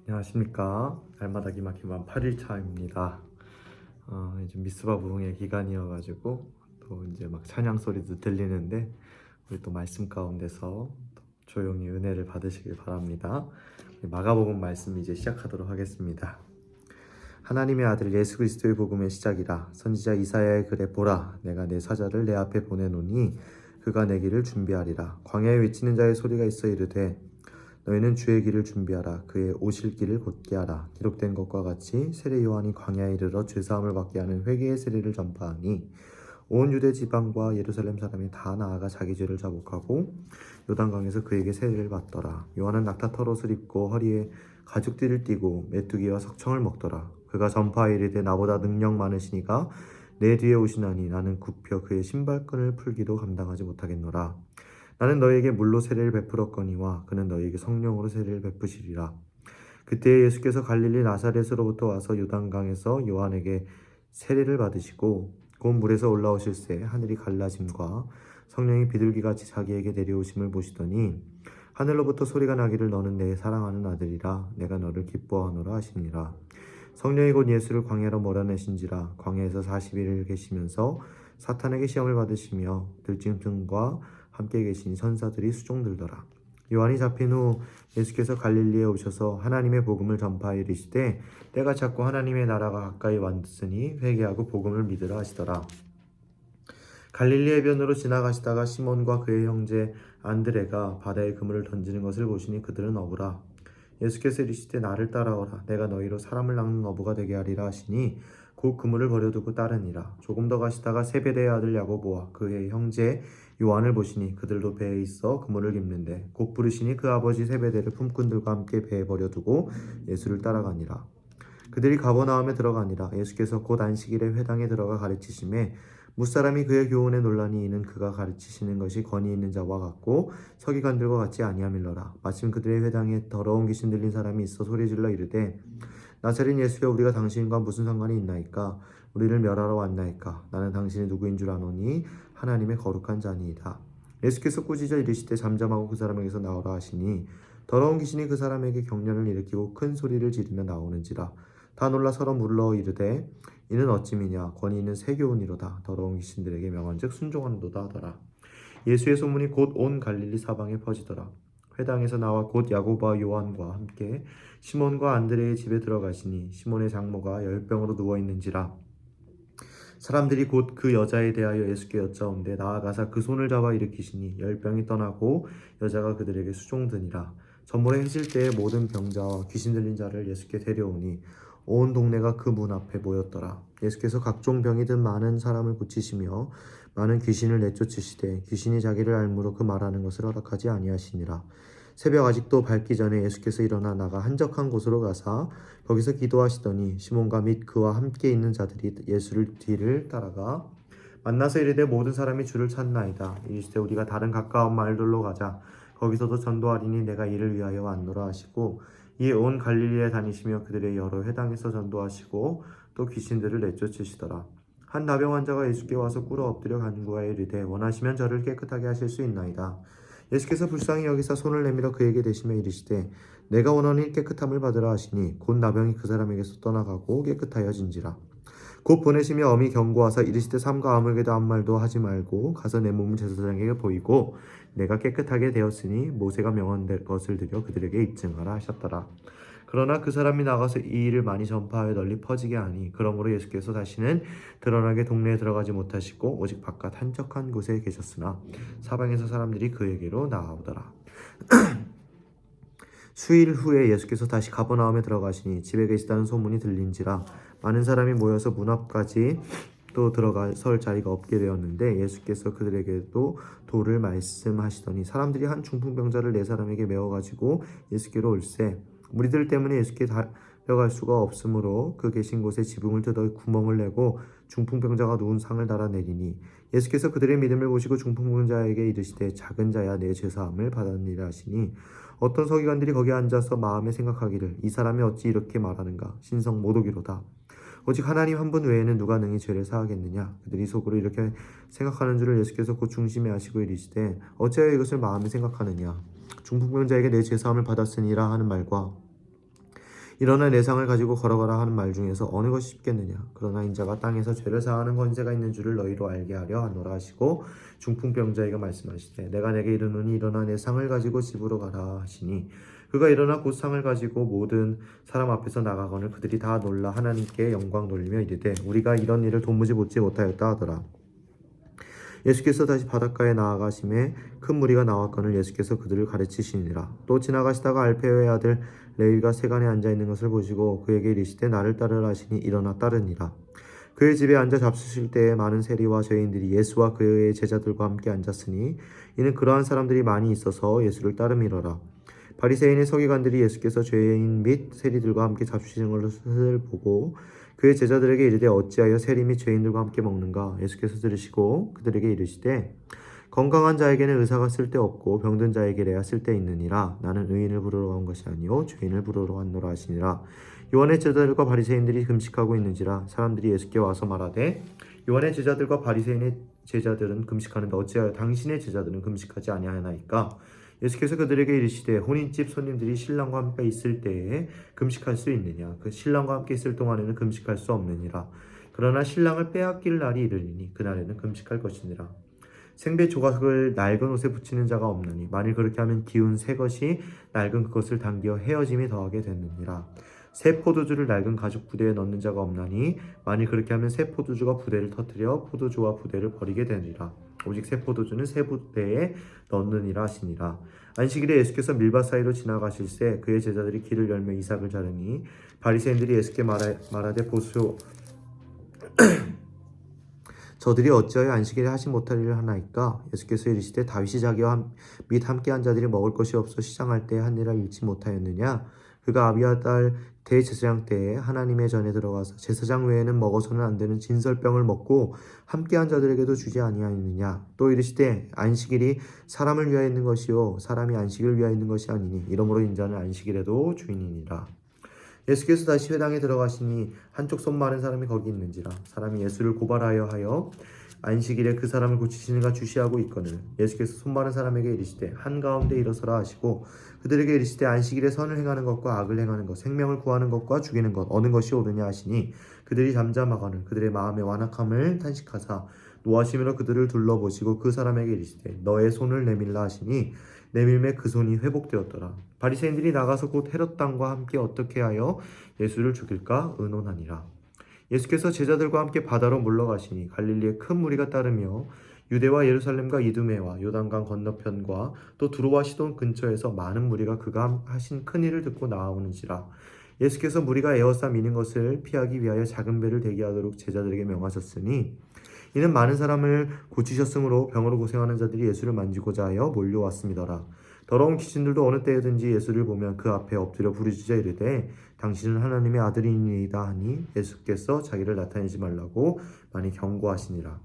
안녕하십니까. 날마다 기막히만 8일차입니다. 이제 미스바 부흥의 기간이어가지고 또 이제 막 찬양 소리도 들리는데 우리 또 말씀 가운데서 또 조용히 은혜를 받으시길 바랍니다. 마가복음 말씀 이제 시작하도록 하겠습니다. 하나님의 아들 예수 그리스도의 복음의 시작이라. 선지자 이사야의 글에 보라, 내가 내 사자를 내 앞에 보내노니 그가 내 길을 준비하리라. 광야에 외치는 자의 소리가 있어 이르되 너희는 주의 길을 준비하라. 그의 오실 길을 곧게 하라. 기록된 것과 같이 세례 요한이 광야에 이르러 죄사함을 받게 하는 회개의 세례를 전파하니 온 유대 지방과 예루살렘 사람이 다 나아가 자기 죄를 자복하고 요단강에서 그에게 세례를 받더라. 요한은 낙타 털옷을 입고 허리에 가죽띠를 띠고 메뚜기와 석청을 먹더라. 그가 전파하여 이르되 나보다 능력 많으시니가 내 뒤에 오시나니 나는 굽혀 그의 신발끈을 풀기도 감당하지 못하겠노라. 나는 너희에게 물로 세례를 베풀었거니와 그는 너희에게 성령으로 세례를 베푸시리라. 그때 예수께서 갈릴리 나사렛으로부터 와서 요단강에서 요한에게 세례를 받으시고 곧 물에서 올라오실새 하늘이 갈라짐과 성령이 비둘기같이 자기에게 내려오심을 보시더니 하늘로부터 소리가 나기를 너는 내 사랑하는 아들이라 내가 너를 기뻐하노라 하시니라. 성령이 곧 예수를 광야로 몰아내신지라. 광야에서 40일을 계시면서 사탄에게 시험을 받으시며 들짐승과 함께 계신 선사들이 수종들더라. 요한이 잡힌 후 예수께서 갈릴리에 오셔서 하나님의 복음을 전파하여 이르시되 때가 찼고 하나님의 나라가 가까이 왔으니 회개하고 복음을 믿으라 하시더라. 갈릴리 해변으로 지나가시다가 시몬과 그의 형제 안드레가 바다에 그물을 던지는 것을 보시니 그들은 어부라. 예수께서 이르시되 나를 따라오라. 내가 너희로 사람을 낚는 어부가 되게 하리라 하시니 곧 그물을 버려두고 따르니라. 조금 더 가시다가 세베대의 아들 야고보와 그의 형제 요한을 보시니 그들도 배에 있어 그물을 깁는데 곧 부르시니 그 아버지 세베대를 품꾼들과 함께 배에 버려두고 예수를 따라가니라. 그들이 가버나움에 들어가니라. 예수께서 곧 안식일에 회당에 들어가 가르치심에 무사람이 그의 교훈에 놀라니 이는 그가 가르치시는 것이 권위 있는 자와 같고 서기관들과 같지 아니함일러라. 마침 그들의 회당에 더러운 귀신 들린 사람이 있어 소리질러 이르되 나사렛 예수여, 우리가 당신과 무슨 상관이 있나이까? 우리를 멸하러 왔나이까? 나는 당신이 누구인 줄 아노니 하나님의 거룩한 자니이다. 예수께서 꾸짖어 이르시되 잠잠하고 그 사람에게서 나오라 하시니 더러운 귀신이 그 사람에게 경련을 일으키고 큰 소리를 지르며 나오는지라. 다 놀라 서로 물러 이르되 이는 어찌미냐? 권위 있는 새 교훈이로다. 더러운 귀신들에게 명한즉 순종하는도다 하더라. 예수의 소문이 곧 온 갈릴리 사방에 퍼지더라. 회당에서 나와 곧 야고보와 요한과 함께 시몬과 안드레의 집에 들어가시니 시몬의 장모가 열병으로 누워 있는지라. 사람들이 곧 그 여자에 대하여 예수께 여짜온데 나아가사 그 손을 잡아 일으키시니 열병이 떠나고 여자가 그들에게 수종드니라. 전보에 해질 때에 모든 병자와 귀신 들린 자를 예수께 데려오니 온 동네가 그 문 앞에 모였더라. 예수께서 각종 병이 든 많은 사람을 고치시며 많은 귀신을 내쫓으시되 귀신이 자기를 알므로 그 말하는 것을 허락하지 아니하시니라. 새벽 아직도 밝기 전에 예수께서 일어나 나가 한적한 곳으로 가사 거기서 기도하시더니 시몬과 및 그와 함께 있는 자들이 예수를 뒤를 따라가 만나서 이르되 모든 사람이 주를 찾나이다. 이르시되 우리가 다른 가까운 마을들로 가자. 거기서도 전도하리니 내가 이를 위하여 왔노라 하시고 이에 온 갈릴리에 다니시며 그들의 여러 회당에서 전도하시고 또 귀신들을 내쫓으시더라. 한 나병 환자가 예수께 와서 꿇어 엎드려 간구하여 이르되 원하시면 저를 깨끗하게 하실 수 있나이다. 예수께서 불쌍히 여기사 손을 내밀어 그에게 대시며 이르시되 내가 원하니 깨끗함을 받으라 하시니 곧 나병이 그 사람에게서 떠나가고 깨끗하여진지라. 곧 보내시며 엄히 경고하사 이르시되 삼가 아무에게도 아무 말도 하지 말고 가서 내 몸을 제사장에게 보이고 내가 깨끗하게 되었으니 모세가 명한 것을 드려 그들에게 입증하라 하셨더라. 그러나 그 사람이 나가서 이 일을 많이 전파하여 널리 퍼지게 하니 그러므로 예수께서 다시는 드러나게 동네에 들어가지 못하시고 오직 바깥 한적한 곳에 계셨으나 사방에서 사람들이 그에게로 나아오더라. 수일 후에 예수께서 다시 가버나움에 들어가시니 집에 계시다는 소문이 들린지라 많은 사람이 모여서 문 앞까지 또 들어가 설 자리가 없게 되었는데 예수께서 그들에게도 도를 말씀하시더니 사람들이 한 중풍병자를 네 사람에게 메워가지고 예수께로 올세 무리들 때문에 예수께 달려갈 수가 없으므로 그 계신 곳에 지붕을 뜯어 구멍을 내고 중풍병자가 누운 상을 달아내리니 예수께서 그들의 믿음을 보시고 중풍병자에게 이르시되 작은 자야 내 죄사함을 받았느니라 하시니 어떤 서기관들이 거기 앉아서 마음에 생각하기를 이 사람이 어찌 이렇게 말하는가 신성 모독이로다. 오직 하나님 한 분 외에는 누가 능히 죄를 사하겠느냐. 그들이 속으로 이렇게 생각하는 줄을 예수께서 곧 중심에 하시고 이르시되 어찌하여 이것을 마음에 생각하느냐. 중풍병자에게 내 죄사함을 받았으니라 하는 말과 일어나 내 상을 가지고 걸어가라 하는 말 중에서 어느 것이 쉽겠느냐. 그러나 인자가 땅에서 죄를 사하는 권세가 있는 줄을 너희로 알게 하려 하노라 하시고 중풍병자에게 말씀하시되 내가 내게 이르노니 일어나 내 상을 가지고 집으로 가라 하시니 그가 일어나 곧 상을 가지고 모든 사람 앞에서 나가거늘 그들이 다 놀라 하나님께 영광 돌리며 이르되 우리가 이런 일을 도무지 보지 못하였다 하더라. 예수께서 다시 바닷가에 나아가심에 큰 무리가 나왔거늘 예수께서 그들을 가르치시니라. 또 지나가시다가 알페오의 아들 레위가 세간에 앉아 있는 것을 보시고 그에게 이르시되 나를 따르라 하시니 일어나 따르니라. 그의 집에 앉아 잡수실 때에 많은 세리와 죄인들이 예수와 그의 제자들과 함께 앉았으니 이는 그러한 사람들이 많이 있어서 예수를 따름이러라. 바리새인의 서기관들이 예수께서 죄인 및 세리들과 함께 잡수시는 것을 보고 그의 제자들에게 이르되 어찌하여 세리 및 죄인들과 함께 먹는가. 예수께서 들으시고 그들에게 이르시되 건강한 자에게는 의사가 쓸데없고 병든 자에게래야 쓸데있느니라. 나는 의인을 부르러 온 것이 아니요 죄인을 부르러 왔노라 하시니라. 요한의 제자들과 바리새인들이 금식하고 있는지라. 사람들이 예수께 와서 말하되 요한의 제자들과 바리새인의 제자들은 금식하는데 어찌하여 당신의 제자들은 금식하지 아니하나이까. 예수께서 그들에게 이르시되 혼인집 손님들이 신랑과 함께 있을 때에 금식할 수 있느냐. 그 신랑과 함께 있을 동안에는 금식할 수 없느니라. 그러나 신랑을 빼앗길 날이 이르리니 그날에는 금식할 것이니라. 생배 조각을 낡은 옷에 붙이는 자가 없나니 만일 그렇게 하면 기운 새 것이 낡은 그것을 당겨 헤어짐이 더하게 됐느니라. 새 포도주를 낡은 가죽 부대에 넣는 자가 없나니 만일 그렇게 하면 새 포도주가 부대를 터뜨려 포도주와 부대를 버리게 되니라. 오직 새 포도주는 새 부대에 넣느니라 하시니라. 안식일에 예수께서 밀밭 사이로 지나가실새 그의 제자들이 길을 열며 이삭을 자르니 바리새인들이 예수께 말하되 보소서 저들이 어찌하여 안식일에 하지 못할 일을 하나이까. 예수께서 이르시되 다윗이 자기와 및 함께한 자들이 먹을 것이 없어 시장할 때 한 일을 잃지 못하였느냐. 그가 아비아달 대제사장 때에 하나님의 전에 들어가서 제사장 외에는 먹어서는 안 되는 진설병을 먹고 함께한 자들에게도 주지 아니하였느냐. 또 이르시되 안식일이 사람을 위하여 있는 것이요 사람이 안식을 위하여 있는 것이 아니니 이러므로 인자는 안식일에도 주인이니라. 예수께서 다시 회당에 들어가시니 한쪽 손 마른 사람이 거기 있는지라. 사람이 예수를 고발하여 하여 안식일에 그 사람을 고치시는가 주시하고 있거늘 예수께서 손 마른 사람에게 이르시되 한가운데 일어서라 하시고 그들에게 이르시되 안식일에 선을 행하는 것과 악을 행하는 것 생명을 구하는 것과 죽이는 것 어느 것이 옳으냐 하시니 그들이 잠잠하거늘 그들의 마음의 완악함을 탄식하사 노하심으로 그들을 둘러보시고 그 사람에게 이르시되 너의 손을 내밀라 하시니 내밀매 그 손이 회복되었더라. 바리새인들이 나가서 곧 헤롯 당과 함께 어떻게 하여 예수를 죽일까 의논하니라. 예수께서 제자들과 함께 바다로 물러가시니 갈릴리에 큰 무리가 따르며 유대와 예루살렘과 이두메와 요단강 건너편과 또 두로와 시돈 근처에서 많은 무리가 그가 하신 큰 일을 듣고 나아오는지라. 예수께서 무리가 에워싸 미는 것을 피하기 위하여 작은 배를 대기하도록 제자들에게 명하셨으니 이는 많은 사람을 고치셨으므로 병으로 고생하는 자들이 예수를 만지고자 하여 몰려왔음이더라. 더러운 귀신들도 어느 때든지 예수를 보면 그 앞에 엎드려 부르짖어 이르되 당신은 하나님의 아들이니이다 하니 예수께서 자기를 나타내지 말라고 많이 경고하시니라.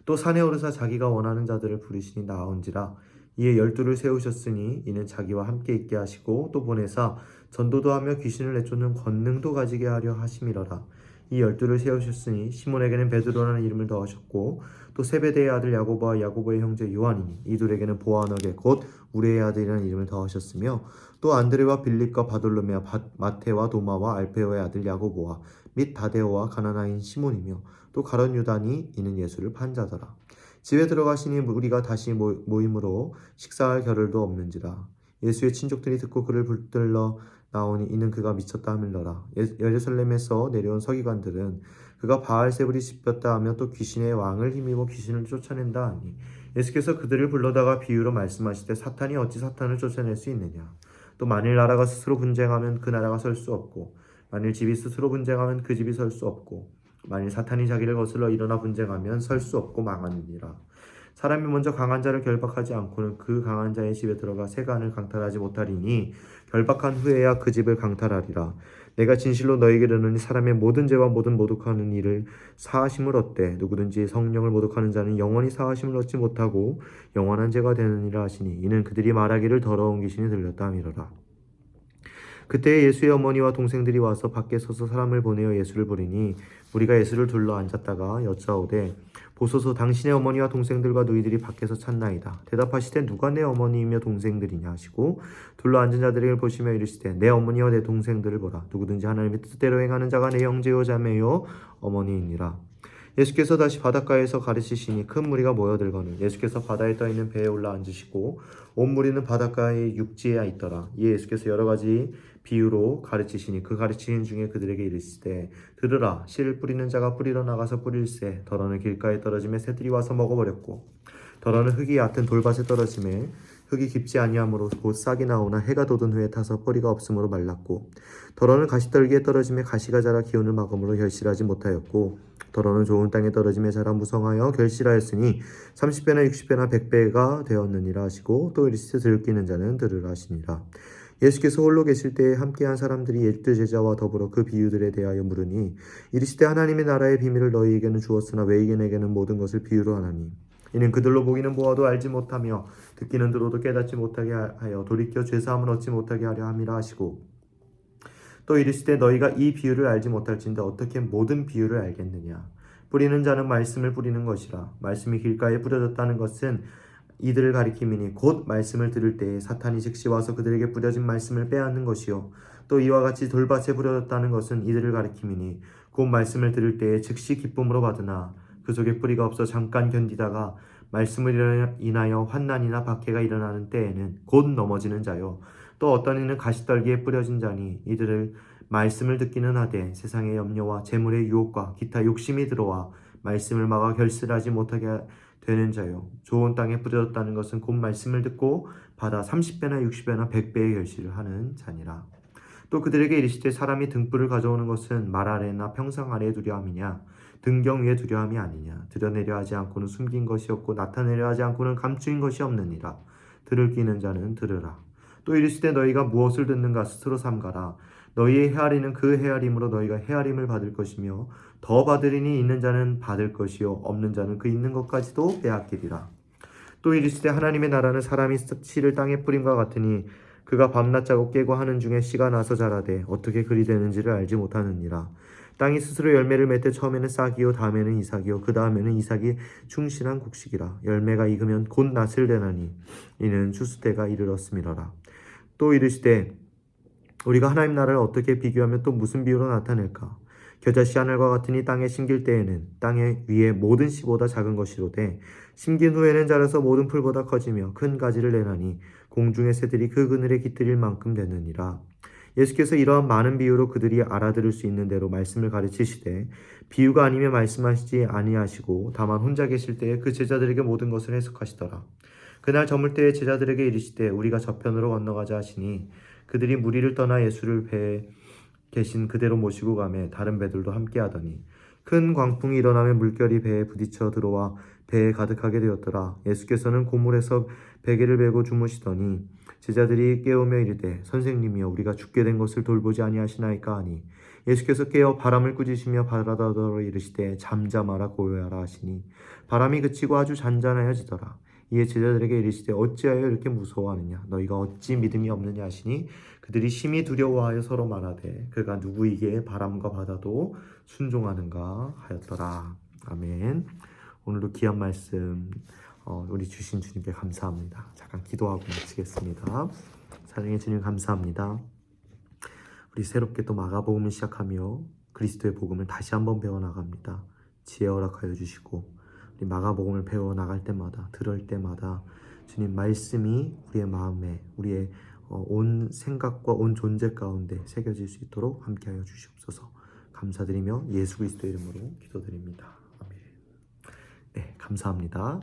또 산에 오르사 자기가 원하는 자들을 부르시니 나온지라. 이에 12를 세우셨으니 이는 자기와 함께 있게 하시고 또 보내사 전도도 하며 귀신을 내쫓는 권능도 가지게 하려 하심이러라. 이 12를 세우셨으니 시몬에게는 베드로라는 이름을 더하셨고 또 세베대의 아들 야고보와 야고보의 형제 요한이니 이 둘에게는 보아너게 곧 우레의 아들이라는 이름을 더하셨으며 또 안드레와 빌립과 바돌로메와 마테와 도마와 알페오의 아들 야고보와 및 다데오와 가나나인 시몬이며 또 가룟 유다니 이는 예수를 판 자더라. 집에 들어가시니 우리가 다시 모임으로 식사할 겨를도 없는지라. 예수의 친족들이 듣고 그를 붙들러 나오니 이는 그가 미쳤다 하밀더라. 예루살렘에서 내려온 서기관들은 그가 바알세불이 씹혔다 하며 또 귀신의 왕을 힘입어 귀신을 쫓아낸다 하니 예수께서 그들을 불러다가 비유로 말씀하시되 사탄이 어찌 사탄을 쫓아낼 수 있느냐. 또 만일 나라가 스스로 분쟁하면 그 나라가 설 수 없고 만일 집이 스스로 분쟁하면 그 집이 설 수 없고 만일 사탄이 자기를 거슬러 일어나 분쟁하면 설 수 없고 망하느니라. 사람이 먼저 강한 자를 결박하지 않고는 그 강한 자의 집에 들어가 세간을 강탈하지 못하리니 결박한 후에야 그 집을 강탈하리라. 내가 진실로 너에게 이르노니 사람의 모든 죄와 모든 모독하는 일을 사하심을 얻되 누구든지 성령을 모독하는 자는 영원히 사하심을 얻지 못하고 영원한 죄가 되느니라 하시니 이는 그들이 말하기를 더러운 귀신이 들렸다 함이로라. 그때 예수의 어머니와 동생들이 와서 밖에 서서 사람을 보내어 예수를 부르니 우리가 예수를 둘러 앉았다가 여짜오되 보소서 당신의 어머니와 동생들과 너희들이 밖에서 찾나이다. 대답하시되 누가 내 어머니이며 동생들이냐 하시고 둘러 앉은 자들을 보시며 이르시되 내 어머니와 내 동생들을 보라. 누구든지 하나님의 뜻대로 행하는 자가 내 형제요 자매요 어머니이니라. 예수께서 다시 바닷가에서 가르치시니 큰 무리가 모여들거늘 예수께서 바다에 떠있는 배에 올라 앉으시고 온 무리는 바닷가의 육지에 있더라. 이에 예수께서 여러 가지 비유로 가르치시니 그 가르치는 중에 그들에게 이르시되 들으라. 씨를 뿌리는 자가 뿌리러 나가서 뿌릴새 더러는 길가에 떨어지매 새들이 와서 먹어버렸고 더러는 흙이 얕은 돌밭에 떨어지매 흙이 깊지 아니하므로 곧 싹이 나오나 해가 돋은 후에 타서 뿌리가 없으므로 말랐고 더러는 가시떨기에 떨어지매 가시가 자라 기운을 막음으로 결실하지 못하였고 더러는 좋은 땅에 떨어지매 자라 무성하여 결실하였으니 30배나 60배나 100배가 되었느니라 하시고 또 이르시되 들기는 자는 들으라 하시니라. 예수께서 홀로 계실 때에 함께한 사람들이 12 제자와 더불어 그 비유들에 대하여 물으니 이르시되 하나님의 나라의 비밀을 너희에게는 주었으나 외인에게는 모든 것을 비유로 하나니 이는 그들로 보기는 보아도 알지 못하며 듣기는 들어도 깨닫지 못하게 하여 돌이켜 죄사함을 얻지 못하게 하려 함이라 하시고 또 이르시되 너희가 이 비유를 알지 못할진데 어떻게 모든 비유를 알겠느냐. 뿌리는 자는 말씀을 뿌리는 것이라. 말씀이 길가에 뿌려졌다는 것은 이들을 가리킴이니 곧 말씀을 들을 때에 사탄이 즉시 와서 그들에게 뿌려진 말씀을 빼앗는 것이요 또 이와 같이 돌밭에 뿌려졌다는 것은 이들을 가리킴이니 곧 말씀을 들을 때에 즉시 기쁨으로 받으나 그 속에 뿌리가 없어 잠깐 견디다가 말씀을 인하여 환난이나 박해가 일어나는 때에는 곧 넘어지는 자요 또 어떤 이는 가시떨기에 뿌려진 자니 이들을 말씀을 듣기는 하되 세상의 염려와 재물의 유혹과 기타 욕심이 들어와 말씀을 막아 결실하지 못하게 되는 자요 좋은 땅에 뿌려졌다는 것은 곧 말씀을 듣고 받아 30배나 60배나 100배의 결실을 하는 자니라. 또 그들에게 이르시되 사람이 등불을 가져오는 것은 말 아래나 평상 아래에 두려 함이냐 등경 위에 두려 함이 아니냐. 드러내려 하지 않고는 숨긴 것이 없고 나타내려 하지 않고는 감추인 것이 없느니라. 들을 끼는 자는 들으라. 또 이르시되 너희가 무엇을 듣는가 스스로 삼가라. 너희의 헤아리는 그 헤아림으로 너희가 헤아림을 받을 것이며 더 받으리니 있는 자는 받을 것이요 없는 자는 그 있는 것까지도 빼앗기리라. 또 이르시되 하나님의 나라는 사람이 씨를 땅에 뿌림과 같으니 그가 밤낮 자고 깨고 하는 중에 씨가 나서 자라되 어떻게 그리 되는지를 알지 못하느니라. 땅이 스스로 열매를 맺되 처음에는 싹이요 다음에는 이삭이요 그 다음에는 이삭이 충실한 곡식이라. 열매가 익으면 곧 낫을 내나니 이는 추수 때가 이르렀음이로라. 또 이르시되 우리가 하나님 나라를 어떻게 비교하며 또 무슨 비유로 나타낼까. 겨자씨 하늘과 같으니 땅에 심길 때에는 땅의 위에 모든 씨보다 작은 것이로되 심긴 후에는 자라서 모든 풀보다 커지며 큰 가지를 내나니 공중의 새들이 그 그늘에 깃들일 만큼 되느니라. 예수께서 이러한 많은 비유로 그들이 알아들을 수 있는 대로 말씀을 가르치시되 비유가 아니면 말씀하시지 아니하시고 다만 혼자 계실 때에 그 제자들에게 모든 것을 해석하시더라. 그날 저물 때에 제자들에게 이르시되 우리가 저편으로 건너가자 하시니 그들이 무리를 떠나 예수를 배에 계신 그대로 모시고 가매 다른 배들도 함께 하더니 큰 광풍이 일어나며 물결이 배에 부딪혀 들어와 배에 가득하게 되었더라. 예수께서는 고물에서 베개를 베고 주무시더니 제자들이 깨우며 이르되 선생님이여 우리가 죽게 된 것을 돌보지 아니하시나이까 하니 예수께서 깨어 바람을 꾸짖으시며 바다더러 이르시되 잠잠하라 고요하라 하시니 바람이 그치고 아주 잔잔하여지더라. 이에 제자들에게 이르시되 어찌하여 이렇게 무서워하느냐 너희가 어찌 믿음이 없느냐 하시니 그들이 심히 두려워하여 서로 말하되 그가 누구이기에 바람과 바다도 순종하는가 하였더라. 아멘. 오늘도 귀한 말씀 우리 주신 주님께 감사합니다. 잠깐 기도하고 마치겠습니다. 사랑의 주님 감사합니다. 우리 새롭게 또 마가복음을 시작하며 그리스도의 복음을 다시 한번 배워나갑니다. 지혜 허락하여 주시고 우리 마가복음을 배워나갈 때마다 들을 때마다 주님 말씀이 우리의 마음에 우리의 온 생각과 온 존재 가운데 새겨질 수 있도록 함께하여 주시옵소서. 감사드리며 예수 그리스도 이름으로 기도드립니다. 아멘. 네, 감사합니다.